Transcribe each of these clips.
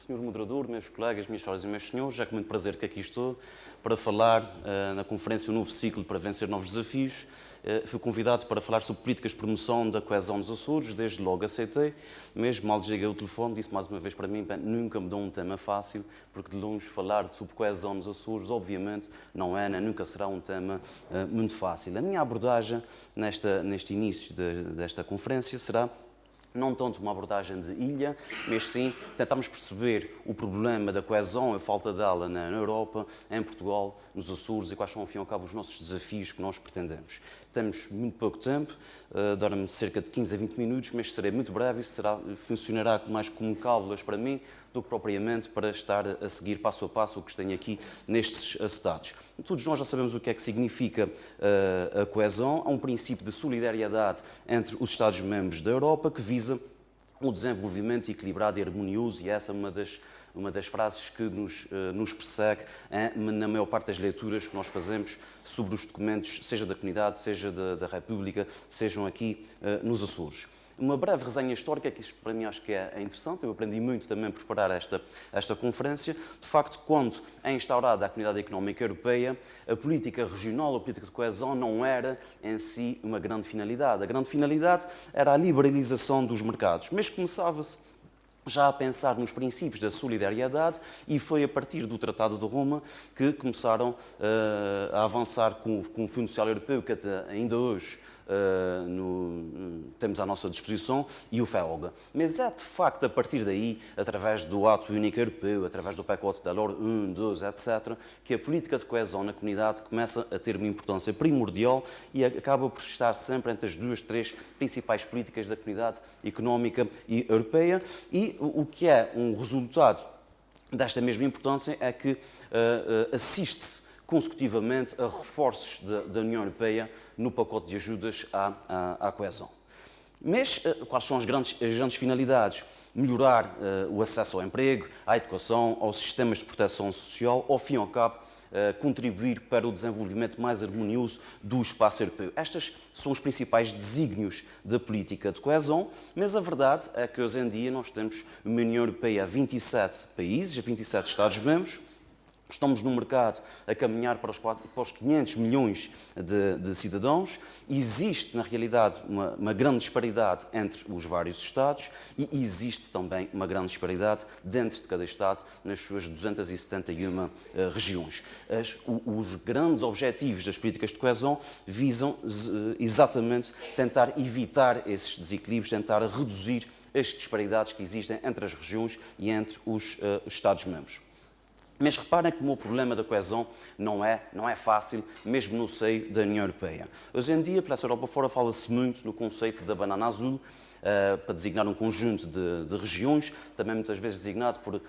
Senhor Moderador, meus colegas, minhas senhoras e meus senhores, é com muito prazer que aqui estou para falar na conferência Um Novo Ciclo para Vencer Novos Desafios. Fui convidado para falar sobre políticas de promoção da coesão nos Açores, desde logo aceitei, mesmo mal desliguei o telefone, disse mais uma vez para mim, bem, nunca me dou um tema fácil, porque de longe falar sobre coesão nos Açores, obviamente, não é, nem nunca será um tema muito fácil. A minha abordagem neste início desta conferência será não tanto uma abordagem de ilha, mas sim tentarmos perceber o problema da coesão, a falta dela na Europa, em Portugal, nos Açores e quais são, ao fim e ao cabo, os nossos desafios que nós pretendemos. Temos muito pouco tempo, dá-me cerca de 15 a 20 minutos, mas serei muito breve e funcionará mais como cábulas para mim do que propriamente para estar a seguir passo a passo o que tenho aqui nestes acetatos. Todos nós já sabemos o que é que significa a coesão. Há um princípio de solidariedade entre os Estados-membros da Europa que visa o desenvolvimento equilibrado e harmonioso, e essa é uma das frases que nos persegue na maior parte das leituras que nós fazemos sobre os documentos, seja da comunidade, seja da República, sejam aqui nos Açores. Uma breve resenha histórica, que isto para mim acho que é interessante, eu aprendi muito também a preparar esta conferência. De facto, quando é instaurada a Comunidade Económica Europeia, a política regional, a política de coesão, não era em si uma grande finalidade. A grande finalidade era a liberalização dos mercados, mas começava-se já a pensar nos princípios da solidariedade e foi a partir do Tratado de Roma que começaram a avançar com o Fundo Social Europeu, que ainda hoje temos à nossa disposição, e o FEOG. Mas é de facto a partir daí, através do Ato Único Europeu, através do pacote da LOR 1, 2, etc., que a política de coesão na comunidade começa a ter uma importância primordial e acaba por estar sempre entre as duas, três principais políticas da comunidade económica e europeia. E o que é um resultado desta mesma importância é que assiste-se consecutivamente a reforços da União Europeia no pacote de ajudas à coesão. Mas quais são as grandes finalidades? Melhorar o acesso ao emprego, à educação, aos sistemas de proteção social, ao fim e ao cabo, contribuir para o desenvolvimento mais harmonioso do espaço europeu. Estes são os principais desígnios da política de coesão, mas a verdade é que hoje em dia nós temos uma União Europeia a 27 países, a 27 Estados-membros. Estamos no mercado a caminhar para os 500 milhões de cidadãos. Existe, na realidade, uma grande disparidade entre os vários Estados e existe também uma grande disparidade dentro de cada Estado nas suas 271 regiões. Os grandes objetivos das políticas de coesão visam exatamente tentar evitar esses desequilíbrios, tentar reduzir as disparidades que existem entre as regiões e entre os Estados-membros. Mas reparem que o meu problema da coesão não é fácil, mesmo no seio da União Europeia. Hoje em dia, pela Europa fora, fala-se muito no conceito da banana azul, para designar um conjunto de regiões, também muitas vezes designado por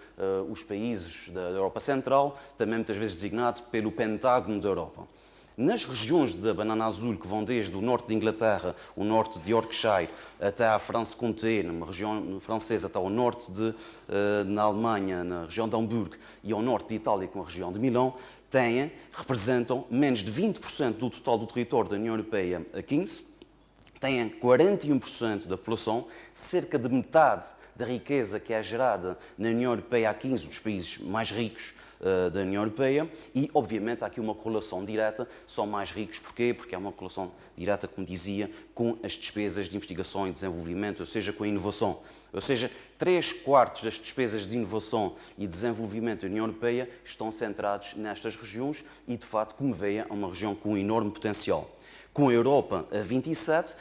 os países da Europa Central, também muitas vezes designado pelo Pentágono da Europa. Nas regiões da banana azul, que vão desde o norte de Inglaterra, o norte de Yorkshire, até à France-Comté, numa região francesa, até ao norte na Alemanha, na região de Hamburgo, e ao norte de Itália, com a região de Milão, representam menos de 20% do total do território da União Europeia a 15, têm 41% da população, cerca de metade da riqueza que é gerada na União Europeia a 15, dos países mais ricos da União Europeia, e obviamente há aqui uma correlação direta, são mais ricos, porquê? Porque há uma correlação direta, como dizia, com as despesas de investigação e desenvolvimento, ou seja, com a inovação. Ou seja, 3/4 das despesas de inovação e desenvolvimento da União Europeia estão centrados nestas regiões e, de facto, como veem, é uma região com um enorme potencial. Com a Europa a 27,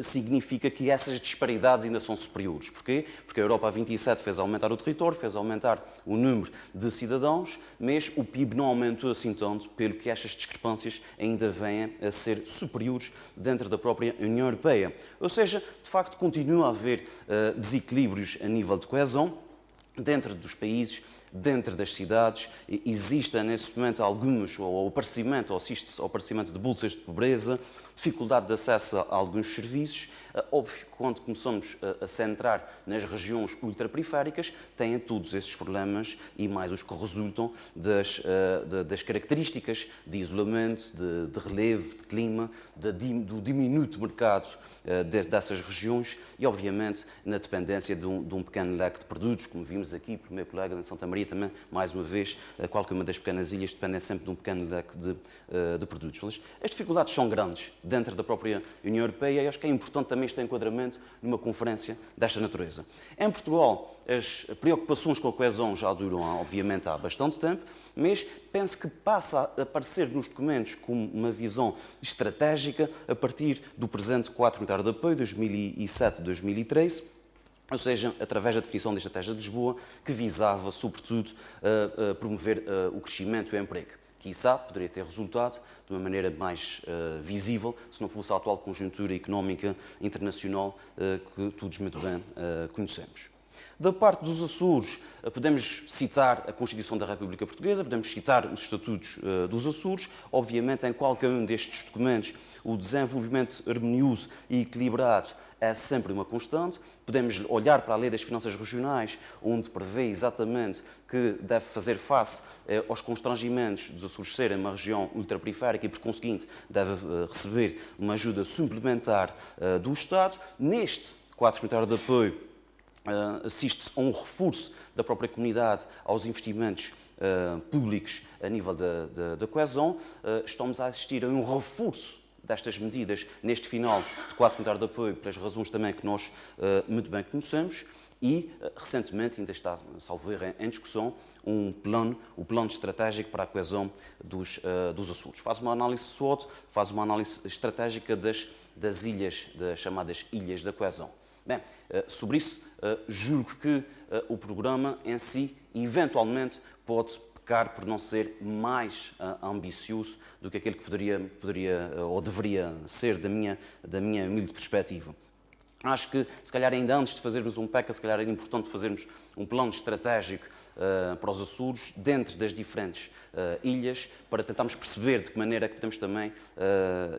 significa que essas disparidades ainda são superiores. Porquê? Porque a Europa a 27 fez aumentar o território, fez aumentar o número de cidadãos, mas o PIB não aumentou assim tanto, pelo que estas discrepâncias ainda vêm a ser superiores dentro da própria União Europeia. Ou seja, de facto, continua a haver desequilíbrios a nível de coesão dentro dos países, dentro das cidades. Existem nesse momento alguns, ou assiste-se ao aparecimento de bolsas de pobreza, dificuldade de acesso a alguns serviços, Óbvio que quando começamos a centrar nas regiões ultraperiféricas, têm todos esses problemas e mais os que resultam das características de isolamento, de relevo, de clima, do diminuto mercado dessas regiões e, obviamente, na dependência de um pequeno leque de produtos, como vimos aqui, por meu colega de Santa Maria também, mais uma vez, qualquer uma das pequenas ilhas dependem sempre de um pequeno leque de produtos. Mas as dificuldades são grandes dentro da própria União Europeia e acho que é importante também este enquadramento numa conferência desta natureza. Em Portugal, as preocupações com a coesão já duram, obviamente, há bastante tempo, mas penso que passa a aparecer nos documentos como uma visão estratégica a partir do presente quadro comunitário de apoio 2007-2013, ou seja, através da definição da Estratégia de Lisboa, que visava, sobretudo, promover o crescimento e o emprego. Quiçá poderia ter resultado de uma maneira mais visível se não fosse a atual conjuntura económica internacional que todos muito bem conhecemos. Da parte dos Açores, podemos citar a Constituição da República Portuguesa, podemos citar os Estatutos dos Açores. Obviamente, em qualquer um destes documentos, o desenvolvimento harmonioso e equilibrado é sempre uma constante. Podemos olhar para a Lei das Finanças Regionais, onde prevê exatamente que deve fazer face aos constrangimentos dos Açores serem uma região ultraperiférica e, por conseguinte, deve receber uma ajuda suplementar do Estado. Neste quadro comunitário de apoio, assiste-se a um reforço da própria comunidade aos investimentos públicos a nível da coesão. Estamos a assistir a um reforço destas medidas neste final de quadro comunitário de apoio, pelas razões também que nós muito bem conhecemos, e recentemente ainda está, salvo erro, em discussão o plano estratégico para a coesão dos Açores. Faz uma análise SWOT, faz uma análise estratégica das ilhas, das chamadas ilhas da coesão. Bem, sobre isso, julgo que o programa em si, eventualmente, pode pecar por não ser mais ambicioso do que aquele que poderia ou deveria ser da minha humilde perspectiva. Acho que, se calhar, ainda antes de fazermos um PECA, se calhar era importante fazermos um plano estratégico para os Açores, dentro das diferentes ilhas, para tentarmos perceber de que maneira é que podemos também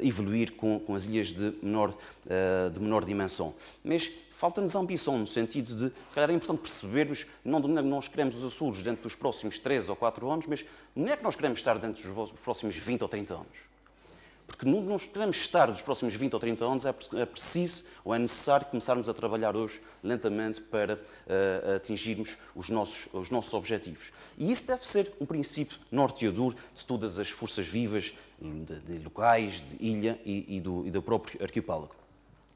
evoluir com as ilhas de menor dimensão. Mas falta-nos ambição, no sentido de, se calhar é importante percebermos, não de onde nós queremos os Açores dentro dos próximos 3 ou 4 anos, mas onde é que nós queremos estar dentro dos próximos 20 ou 30 anos. Porque não nós queremos estar dos próximos 20 ou 30 anos, é preciso ou é necessário começarmos a trabalhar hoje lentamente para atingirmos os nossos objetivos. E isso deve ser um princípio norteador de todas as forças vivas, de locais, de ilha e do próprio arquipélago.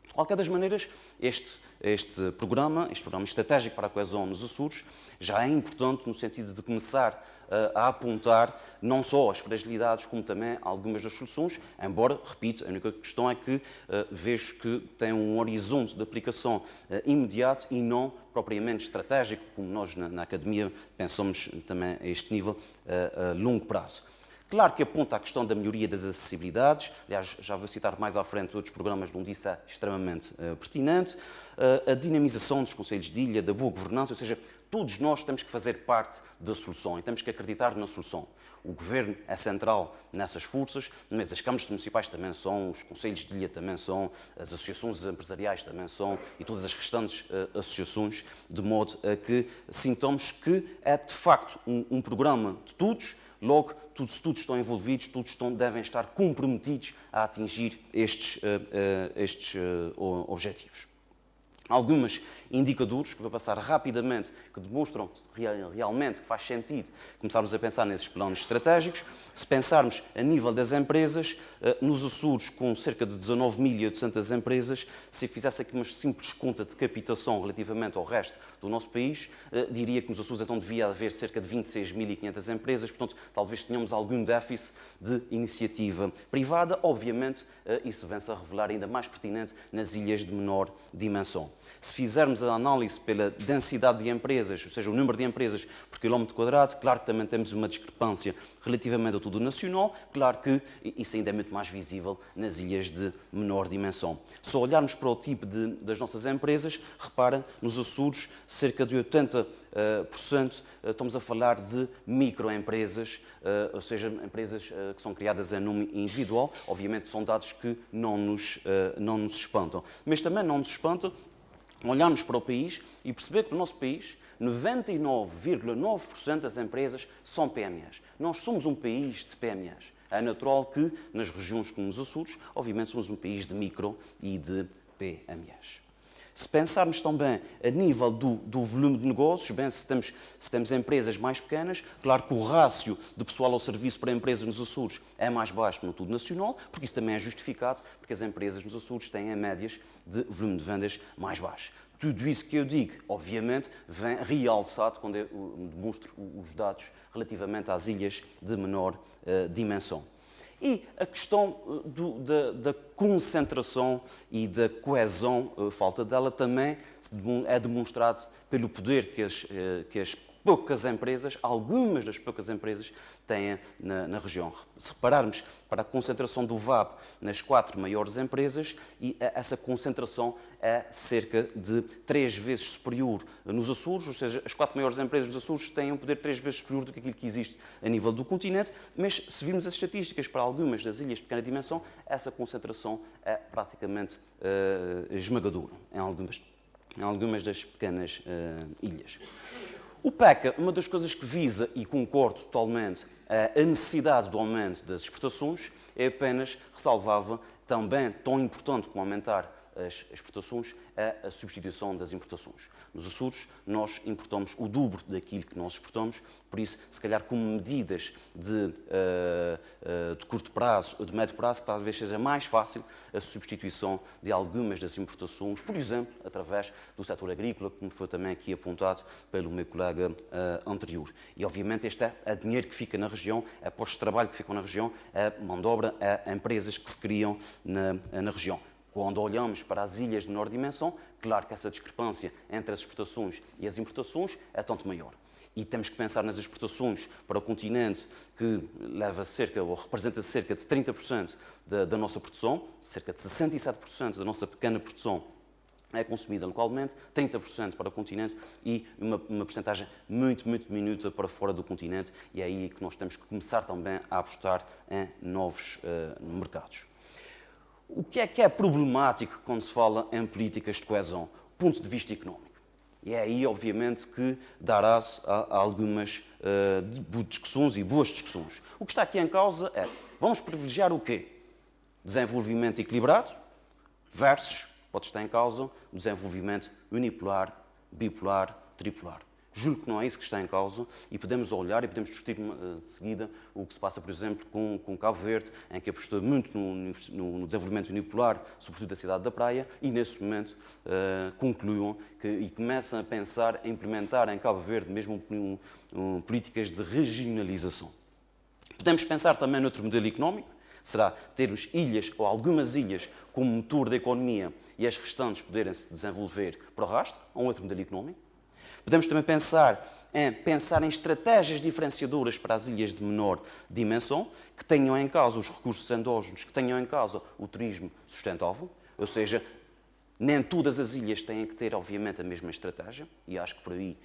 De qualquer das maneiras, este programa estratégico para a coesão nos Açores, já é importante no sentido de começar a apontar não só as fragilidades, como também algumas das soluções, embora, repito, a única questão é que vejo que tem um horizonte de aplicação imediato e não propriamente estratégico, como nós na Academia pensamos também a este nível a longo prazo. Claro que aponta a questão da melhoria das acessibilidades, aliás, já vou citar mais à frente outros programas onde isso é extremamente pertinente, a dinamização dos concelhos de ilha, da boa governança, ou seja, todos nós temos que fazer parte da solução e temos que acreditar na solução. O Governo é central nessas forças, mas as câmaras municipais também são, os concelhos de ilha também são, as associações empresariais também são e todas as restantes associações, de modo a que sintamos que é de facto um programa de todos. Logo, todos estão envolvidos, todos devem estar comprometidos a atingir estes objetivos. Alguns indicadores que vou passar rapidamente, que demonstram realmente que faz sentido começarmos a pensar nesses planos estratégicos. Se pensarmos a nível das empresas, nos Açores, com cerca de 19.800 empresas, se fizesse aqui uma simples conta de captação relativamente ao resto do nosso país, diria que nos Açores então devia haver cerca de 26.500 empresas, portanto, talvez tenhamos algum déficit de iniciativa privada. Obviamente, isso vem-se a revelar ainda mais pertinente nas ilhas de menor dimensão. Se fizermos a análise pela densidade de empresas, ou seja, o número de empresas por quilómetro quadrado, claro que também temos uma discrepância relativamente a tudo nacional, claro que isso ainda é muito mais visível nas ilhas de menor dimensão. Se olharmos para o tipo das nossas empresas, repara, nos Açores, cerca de 80% estamos a falar de microempresas, ou seja, empresas que são criadas em nome individual. Obviamente são dados que não nos espantam. Mas também não nos espanta olharmos para o país e perceber que no nosso país 99,9% das empresas são PMEs. Nós somos um país de PMEs. É natural que nas regiões como os Açores, obviamente somos um país de micro e de PMEs. Se pensarmos também a nível do volume de negócios, bem, se temos empresas mais pequenas, claro que o rácio de pessoal ao serviço para empresas nos Açores é mais baixo no tudo nacional, porque isso também é justificado, porque as empresas nos Açores têm em médias de volume de vendas mais baixo. Tudo isso que eu digo, obviamente, vem realçado quando eu demonstro os dados relativamente às ilhas de menor dimensão. E a questão da concentração e da coesão, falta dela, também é demonstrado pelo poder que as poucas empresas, algumas das poucas empresas, têm na região. Se repararmos para a concentração do VAB nas 4 maiores empresas, e essa concentração é cerca de 3 vezes superior nos Açores, ou seja, as 4 maiores empresas dos Açores têm um poder 3 vezes superior do que aquilo que existe a nível do continente, mas se virmos as estatísticas para algumas das ilhas de pequena dimensão, essa concentração é praticamente esmagadora em algumas das pequenas ilhas. O PECA, uma das coisas que visa, e concordo totalmente, a necessidade do aumento das exportações, é apenas, ressalvava, também tão importante como aumentar as exportações, a substituição das importações. Nos Açores, nós importamos o dobro daquilo que nós exportamos, por isso, se calhar, com medidas de curto prazo, de médio prazo, talvez seja mais fácil a substituição de algumas das importações, por exemplo, através do setor agrícola, como foi também aqui apontado pelo meu colega anterior. E, obviamente, este é dinheiro que fica na região, é postos de trabalho que ficam na região, é mão de obra, é empresas que se criam na região. Quando olhamos para as ilhas de menor dimensão, claro que essa discrepância entre as exportações e as importações é tanto maior. E temos que pensar nas exportações para o continente, que leva ou representa cerca de 30% da nossa produção, cerca de 67% da nossa pequena produção é consumida localmente, 30% para o continente e uma percentagem muito, muito diminuta para fora do continente, e é aí que nós temos que começar também a apostar em novos mercados. O que é problemático quando se fala em políticas de coesão? Ponto de vista económico. E é aí, obviamente, que dará-se a algumas discussões e boas discussões. O que está aqui em causa é, vamos privilegiar o quê? Desenvolvimento equilibrado versus, pode estar em causa, o desenvolvimento unipolar, bipolar, tripolar. Julgo que não é isso que está em causa e podemos olhar e podemos discutir de seguida o que se passa, por exemplo, com Cabo Verde, em que apostou muito no desenvolvimento unipolar, sobretudo da cidade da Praia, e nesse momento concluam e começam a pensar em implementar em Cabo Verde mesmo políticas de regionalização. Podemos pensar também noutro modelo económico, será termos ilhas ou algumas ilhas como motor da economia e as restantes poderem se desenvolver para o rastro, ou um outro modelo económico. Podemos também pensar em estratégias diferenciadoras para as ilhas de menor dimensão, que tenham em causa os recursos endógenos, que tenham em causa o turismo sustentável, ou seja, nem todas as ilhas têm que ter, obviamente, a mesma estratégia, e acho que por aí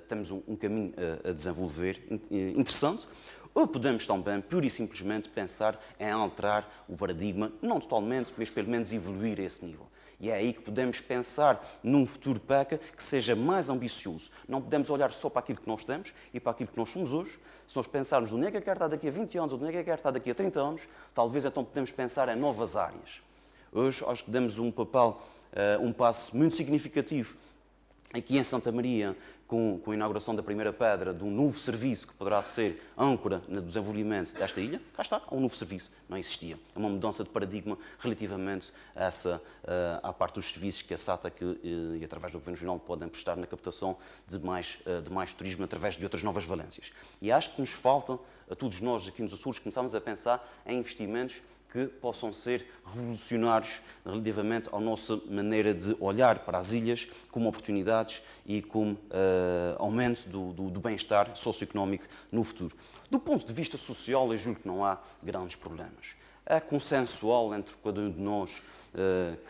temos um caminho a desenvolver interessante. Ou podemos também, pura e simplesmente, pensar em alterar o paradigma, não totalmente, mas pelo menos evoluir a esse nível. E é aí que podemos pensar num futuro PECA que seja mais ambicioso. Não podemos olhar só para aquilo que nós temos e para aquilo que nós somos hoje. Se nós pensarmos onde é que eu quero estar daqui a 20 anos ou onde é que eu quero estar daqui a 30 anos, talvez então podemos pensar em novas áreas. Hoje acho que damos um passo muito significativo aqui em Santa Maria, com a inauguração da primeira pedra de um novo serviço que poderá ser âncora no desenvolvimento desta ilha. Cá está, há um novo serviço, não existia. É uma mudança de paradigma relativamente à parte dos serviços que a SATA e através do Governo Regional podem prestar na captação de mais turismo através de outras novas valências. E acho que nos falta, a todos nós aqui nos Açores, começarmos a pensar em investimentos que possam ser revolucionários relativamente à nossa maneira de olhar para as ilhas como oportunidades e como aumento do bem-estar socioeconómico no futuro. Do ponto de vista social, eu julgo que não há grandes problemas. É consensual entre cada um de nós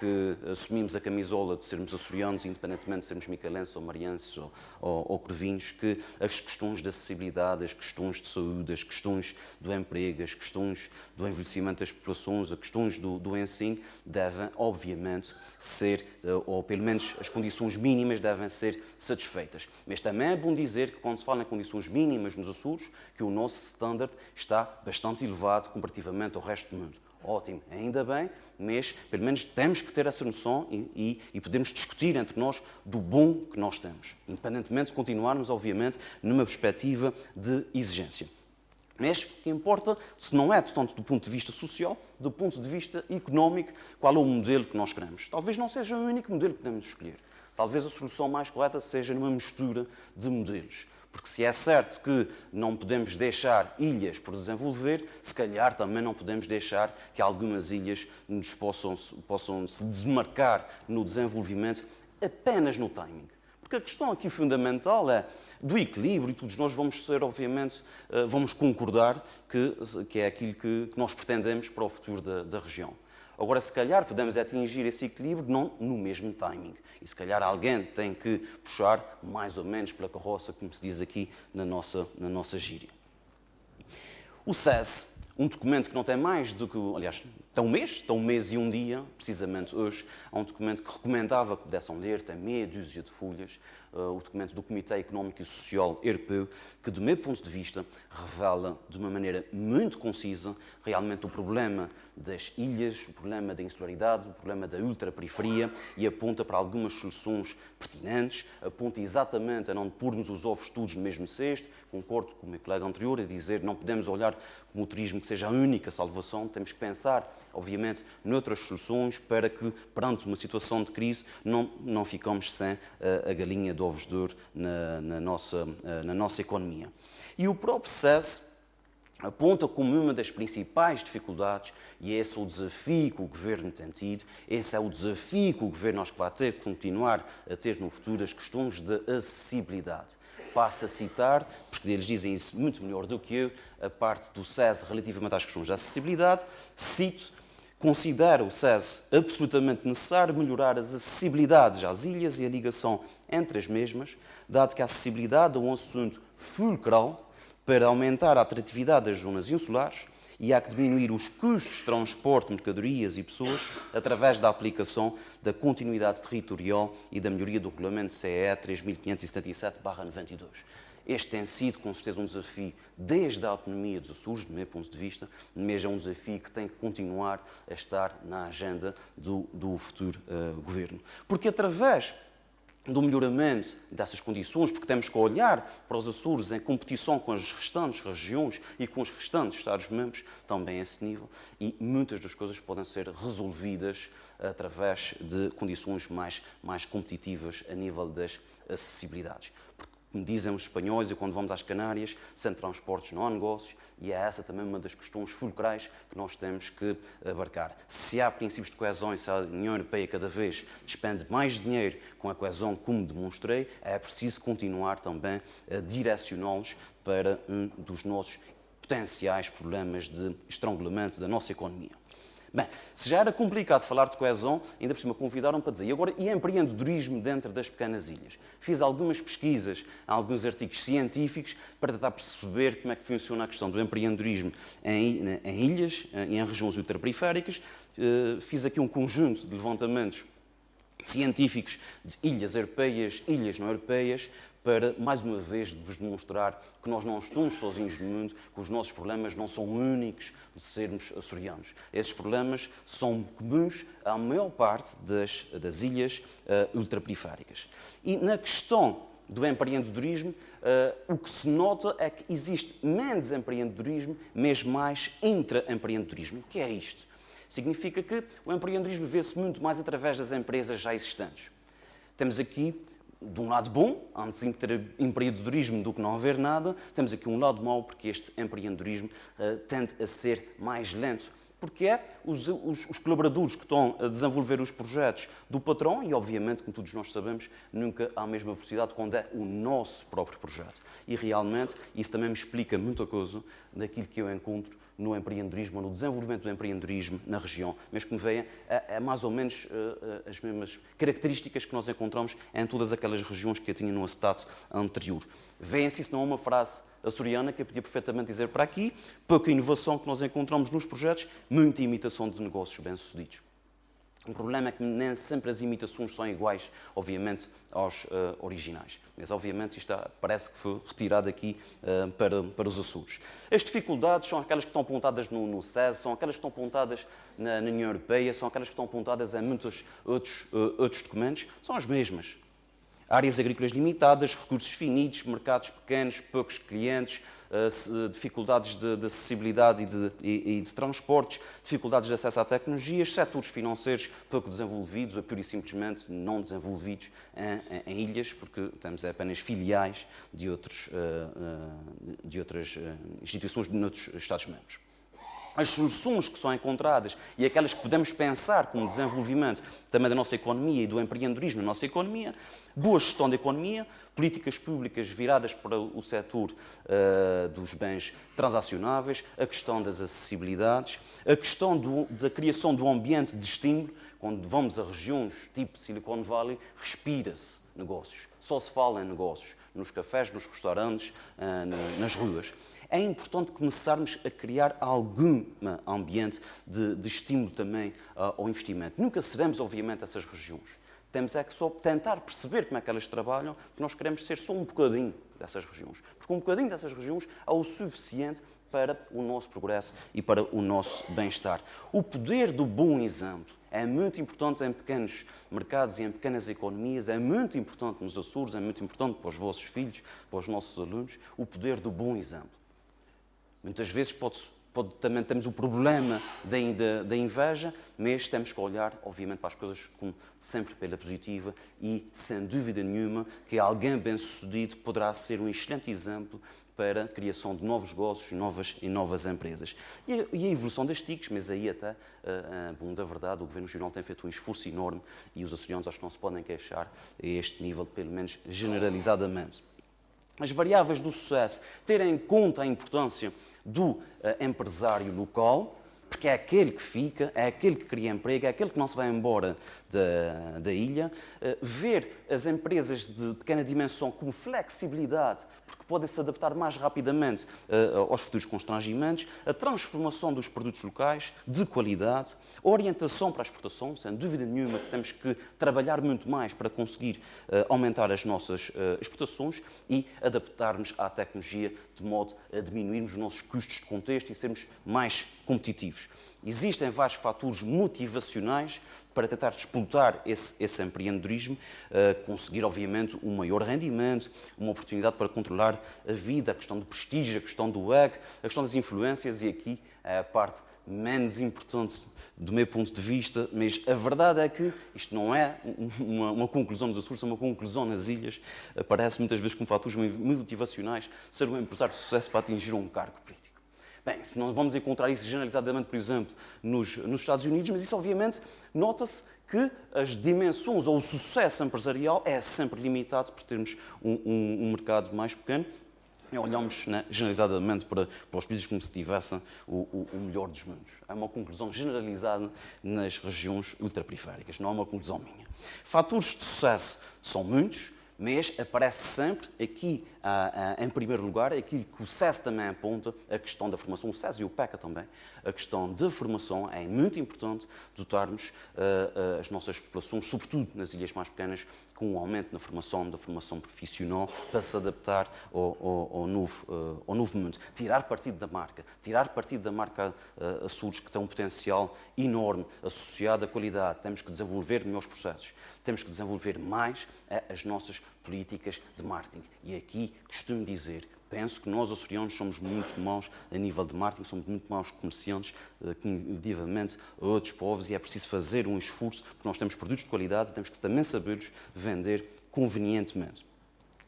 que assumimos a camisola de sermos açorianos, independentemente de sermos micalenses ou marienses ou corvinhos, que as questões de acessibilidade, as questões de saúde, as questões do emprego, as questões do envelhecimento das populações, as questões do ensino devem, obviamente, ser, ou pelo menos as condições mínimas devem ser satisfeitas. Mas também é bom dizer que quando se fala em condições mínimas nos Açores, que o nosso standard está bastante elevado comparativamente ao resto do mundo. Ótimo, ainda bem, mas pelo menos temos que ter essa noção e podemos discutir entre nós do bom que nós temos, independentemente de continuarmos, obviamente, numa perspectiva de exigência. Mas o que importa, se não é tanto do ponto de vista social, do ponto de vista económico, qual é o modelo que nós queremos. Talvez não seja o único modelo que podemos escolher. Talvez a solução mais correta seja numa mistura de modelos. Porque se é certo que não podemos deixar ilhas por desenvolver, se calhar também não podemos deixar que algumas ilhas nos possam se desmarcar no desenvolvimento apenas no timing. Porque a questão aqui fundamental é do equilíbrio, e todos nós vamos ser, obviamente, vamos concordar que é aquilo que nós pretendemos para o futuro da região. Agora, se calhar, podemos atingir esse equilíbrio não no mesmo timing. E se calhar alguém tem que puxar mais ou menos pela carroça, como se diz aqui na nossa gíria. O SES, um documento que não tem mais do que, aliás, tem um mês e um dia, precisamente hoje, é um documento que recomendava que pudessem ler, tem meia dúzia de folhas, o documento do Comitê Económico e Social Europeu, que, do meu ponto de vista, revela de uma maneira muito concisa realmente o problema das ilhas, o problema da insularidade, o problema da ultraperiferia e aponta para algumas soluções pertinentes, aponta exatamente a não pormos os ovos todos no mesmo cesto. Concordo com o meu colega anterior a dizer que não podemos olhar como o turismo que seja a única salvação, temos que pensar, obviamente, noutras soluções para que, perante uma situação de crise, não ficamos sem a galinha de ovos de ouro na nossa economia. E o próprio SES aponta como uma das principais dificuldades, e esse é o desafio que o Governo tem tido, esse é o desafio que o Governo acho que vai ter que continuar a ter no futuro, as questões de acessibilidade. Passo a citar, porque eles dizem isso muito melhor do que eu, a parte do SES relativamente às questões de acessibilidade, cito: considera o SES absolutamente necessário melhorar as acessibilidades às ilhas e a ligação entre as mesmas, dado que a acessibilidade é um assunto fulcral para aumentar a atratividade das zonas insulares e há que diminuir os custos de transporte de mercadorias e pessoas através da aplicação da continuidade territorial e da melhoria do regulamento CEE 3577/92. Este tem sido, com certeza, um desafio desde a autonomia dos Açores, do meu ponto de vista, mas é um desafio que tem que continuar a estar na agenda do futuro governo. Porque através do melhoramento dessas condições, porque temos que olhar para os Açores em competição com as restantes regiões e com os restantes Estados-membros, também a esse nível, e muitas das coisas podem ser resolvidas através de condições mais competitivas a nível das acessibilidades. Como dizem os espanhóis, e quando vamos às Canárias, sem transportes não há negócio, e é essa também uma das questões fulcrais que nós temos que abarcar. Se há princípios de coesão e se a União Europeia cada vez despende mais dinheiro com a coesão, como demonstrei, é preciso continuar também a direcioná-los para um dos nossos potenciais problemas de estrangulamento da nossa economia. Bem, se já era complicado falar de coesão, ainda por cima convidaram para dizer, e agora, e empreendedorismo dentro das pequenas ilhas? Fiz algumas pesquisas, alguns artigos científicos, para tentar perceber como é que funciona a questão do empreendedorismo em ilhas, em regiões ultraperiféricas. Fiz aqui um conjunto de levantamentos científicos de ilhas europeias, ilhas não europeias, para, mais uma vez, vos demonstrar que nós não estamos sozinhos no mundo, que os nossos problemas não são únicos de sermos açorianos. Esses problemas são comuns à maior parte das ilhas ultraperiféricas. E na questão do empreendedorismo, o que se nota é que existe menos empreendedorismo, mas mais intraempreendedorismo. O que é isto? Significa que o empreendedorismo vê-se muito mais através das empresas já existentes. Temos aqui, de um lado bom, antes de ter empreendedorismo do que não haver nada, temos aqui um lado mau, porque este empreendedorismo tende a ser mais lento porque é os colaboradores que estão a desenvolver os projetos do patrão e, obviamente, como todos nós sabemos, nunca à mesma velocidade quando é o nosso próprio projeto. E, realmente, isso também me explica muita coisa daquilo que eu encontro no empreendedorismo, no desenvolvimento do empreendedorismo na região, mas que me veem mais ou menos as mesmas características que nós encontramos em todas aquelas regiões que eu tinha no acetato anterior. Veem-se, isso não é uma frase açoriana que eu podia perfeitamente dizer para aqui, pouca inovação que nós encontramos nos projetos, muita imitação de negócios bem-sucedidos. O problema é que nem sempre as imitações são iguais, obviamente, aos originais. Mas, obviamente, isto parece que foi retirado aqui para os Açores. As dificuldades são aquelas que estão apontadas no SES, são aquelas que estão apontadas na União Europeia, são aquelas que estão apontadas em muitos outros documentos, são as mesmas. Áreas agrícolas limitadas, recursos finitos, mercados pequenos, poucos clientes, dificuldades de acessibilidade e de transportes, dificuldades de acesso a tecnologias, setores financeiros pouco desenvolvidos ou pura e simplesmente não desenvolvidos em ilhas, porque temos apenas filiais de outras instituições de outros Estados-membros. As soluções que são encontradas e aquelas que podemos pensar como desenvolvimento também da nossa economia e do empreendedorismo na nossa economia, boa gestão da economia, políticas públicas viradas para o setor dos bens transacionáveis, a questão das acessibilidades, a questão da criação de um ambiente de estímulo. Quando vamos a regiões tipo Silicon Valley, respira-se negócios, só se fala em negócios, nos cafés, nos restaurantes, nas ruas. É importante começarmos a criar algum ambiente de estímulo também ao investimento. Nunca seremos, obviamente, essas regiões. Temos é que só tentar perceber como é que elas trabalham, porque nós queremos ser só um bocadinho dessas regiões. Porque um bocadinho dessas regiões é o suficiente para o nosso progresso e para o nosso bem-estar. O poder do bom exemplo é muito importante em pequenos mercados e em pequenas economias, é muito importante nos Açores, é muito importante para os vossos filhos, para os nossos alunos, o poder do bom exemplo. Muitas vezes também temos o problema da inveja, mas temos que olhar, obviamente, para as coisas como sempre pela positiva e, sem dúvida nenhuma, que alguém bem-sucedido poderá ser um excelente exemplo para a criação de novos negócios e novas empresas. E a evolução das TICs, mas aí até, bom, da verdade, o Governo Regional tem feito um esforço enorme e os açorianos acho que não se podem queixar a este nível, pelo menos generalizadamente. As variáveis do sucesso, ter em conta a importância do empresário local, porque é aquele que fica, é aquele que cria emprego, é aquele que não se vai embora da ilha. Ver as empresas de pequena dimensão como flexibilidade, porque podem se adaptar mais rapidamente aos futuros constrangimentos, a transformação dos produtos locais, de qualidade, orientação para a exportação, sem dúvida nenhuma que temos que trabalhar muito mais para conseguir aumentar as nossas exportações e adaptarmos à tecnologia de modo a diminuirmos os nossos custos de contexto e sermos mais competitivos. Existem vários fatores motivacionais para tentar disputar esse empreendedorismo, conseguir, obviamente, um maior rendimento, uma oportunidade para controlar a vida, a questão do prestígio, a questão do ego, a questão das influências, e aqui é a parte menos importante do meu ponto de vista, mas a verdade é que isto não é uma conclusão nos Açores, é uma conclusão nas ilhas. Aparece muitas vezes como fatores motivacionais ser um empresário de sucesso para atingir um cargo político. Bem, se não vamos encontrar isso generalizadamente, por exemplo, nos Estados Unidos, mas isso obviamente nota-se que as dimensões ou o sucesso empresarial é sempre limitado por termos um mercado mais pequeno. E olhamos generalizadamente para os países como se tivessem o melhor dos mundos. É uma conclusão generalizada nas regiões ultraperiféricas, não é uma conclusão minha. Fatores de sucesso são muitos, mas aparece sempre aqui, em primeiro lugar, aquilo que o SES também aponta, a questão da formação, o SES e o PECA também, a questão da formação. É muito importante dotarmos as nossas populações, sobretudo nas ilhas mais pequenas, com um aumento da formação profissional, para se adaptar ao novo mundo. Tirar partido da marca Açores, que tem um potencial enorme associado à qualidade. Temos que desenvolver melhores processos, temos que desenvolver mais as nossas políticas de marketing. E aqui costumo dizer, penso que nós, açorianos, somos muito maus a nível de marketing, somos muito maus comerciantes, comparativamente a outros povos, e é preciso fazer um esforço, porque nós temos produtos de qualidade, temos que também saber-los vender convenientemente.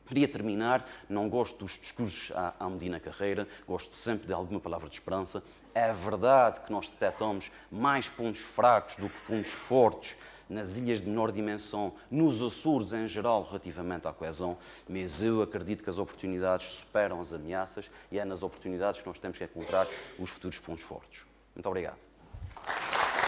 Queria terminar, não gosto dos discursos à Medina Carreira, gosto sempre de alguma palavra de esperança. É verdade que nós detectamos mais pontos fracos do que pontos fortes nas ilhas de menor dimensão, nos Açores em geral, relativamente à coesão, mas eu acredito que as oportunidades superam as ameaças e é nas oportunidades que nós temos que encontrar os futuros pontos fortes. Muito obrigado.